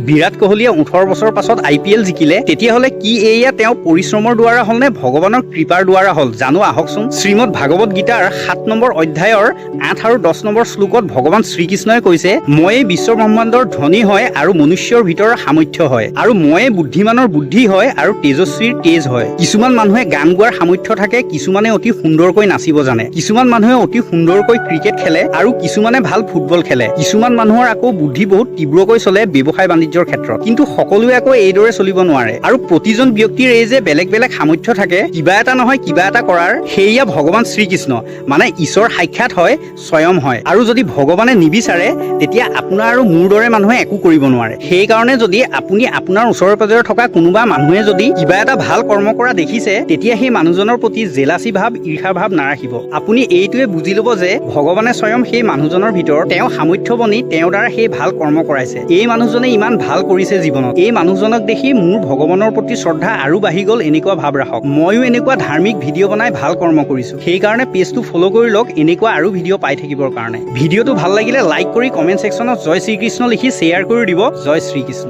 বিৰাট কোহলীয়ে 18 বছৰ পাছত IPL জিকিলে তেতিয়াহ'লে কি এয়া তেওঁ পৰিশ্ৰমৰ দ্বাৰা হ'ল নে ভগৱানৰ কৃপাৰ দ্বাৰা হ'ল জানো আহকচোন। শ্ৰীমদ ভাগৱত গীতাৰ 7 নম্বৰ অধ্যায়ৰ 8 আৰু 10 নম্বৰ শ্লোকত ভগৱান শ্ৰীকৃষ্ণই কৈছে, ময়ে বিশ্ব ব্ৰহ্মাণ্ডৰ ধনী হয় আৰু মনুষ্যৰ ভিতৰৰ সামৰ্থ্য হয়, আৰু ময়ে বুদ্ধিমানৰ বুদ্ধি হয় আৰু তেজস্বীৰ তেজ হয়। কিছুমান মানুহে গান গোৱাৰ সামৰ্থ্য থাকে, কিছুমানে অতি সুন্দৰকৈ নাচিব জানে, কিছুমান মানুহে অতি সুন্দৰকৈ ক্ৰিকেট খেলে আৰু কিছুমানে ভাল ফুটবল খেলে, কিছুমান মানুহৰ আকৌ বুদ্ধি বহুত তীব্ৰকৈ চলে ব্যৱসায় বাণিজ্যৰ ক্ষেত্ৰত, কিন্তু সকলোৱে আকৌ এইদৰে চলিব নোৱাৰে। আৰু প্ৰতিজন ব্যক্তিৰ এই যে বেলেগ বেলেগ সামৰ্থ্য থাকে কিবা এটা নহয় কিবা এটা কৰাৰ, সেয়া ভগৱান শ্ৰীকৃষ্ণ মানে ঈশ্বৰ সাক্ষাৎ হয়, স্বয়ং হয়। আৰু যদি ভগৱানে নিবিচাৰে তেতিয়া আপোনাৰ আৰু মোৰ দৰে মানুহে একো কৰিব নোৱাৰে। সেইকাৰণে যদি আপুনি আপোনাৰ ওচৰে পাজৰে থকা কোনোবা মানুহে যদি কিবা এটা ভাল কৰ্ম কৰা দেখিছে তেতিয়া সেই মানুহজনৰ প্ৰতি জেলাচি ভাৱ, ঈৰ্ষা ভাৱ নাৰাখিব। আপুনি এইটোৱে বুজি ল'ব যে ভগৱানে স্বয়ং সেই মানুহজনৰ ভিতৰত তেওঁ সামৰ্থ্য বনি তেওঁৰ দ্বাৰা সেই ভাল কৰ্ম কৰাইছে। এই মানুহজনে ইমান ভাল কৰিছে জীৱনত, এই মানুহজনক দেখি মোৰ ভগৱানৰ প্ৰতি শ্ৰদ্ধা আৰু বাঢ়ি গ'ল, এনেকুৱা ভাৱ ৰাখক। ময়ো এনেকুৱা ধাৰ্মিক ভিডিঅ' বনাই ভাল কৰ্ম কৰিছো, সেইকাৰণে পেজটো ফ'ল' কৰি লওক এনেকুৱা আৰু ভিডিঅ' পাই থাকিবৰ কাৰণে। ভিডিঅ'টো ভাল লাগিলে লাইক কৰি কমেণ্ট ছেকশ্যনত জয় শ্ৰীকৃষ্ণ লিখি শ্বেয়াৰ কৰি দিব। জয় শ্ৰীকৃষ্ণ।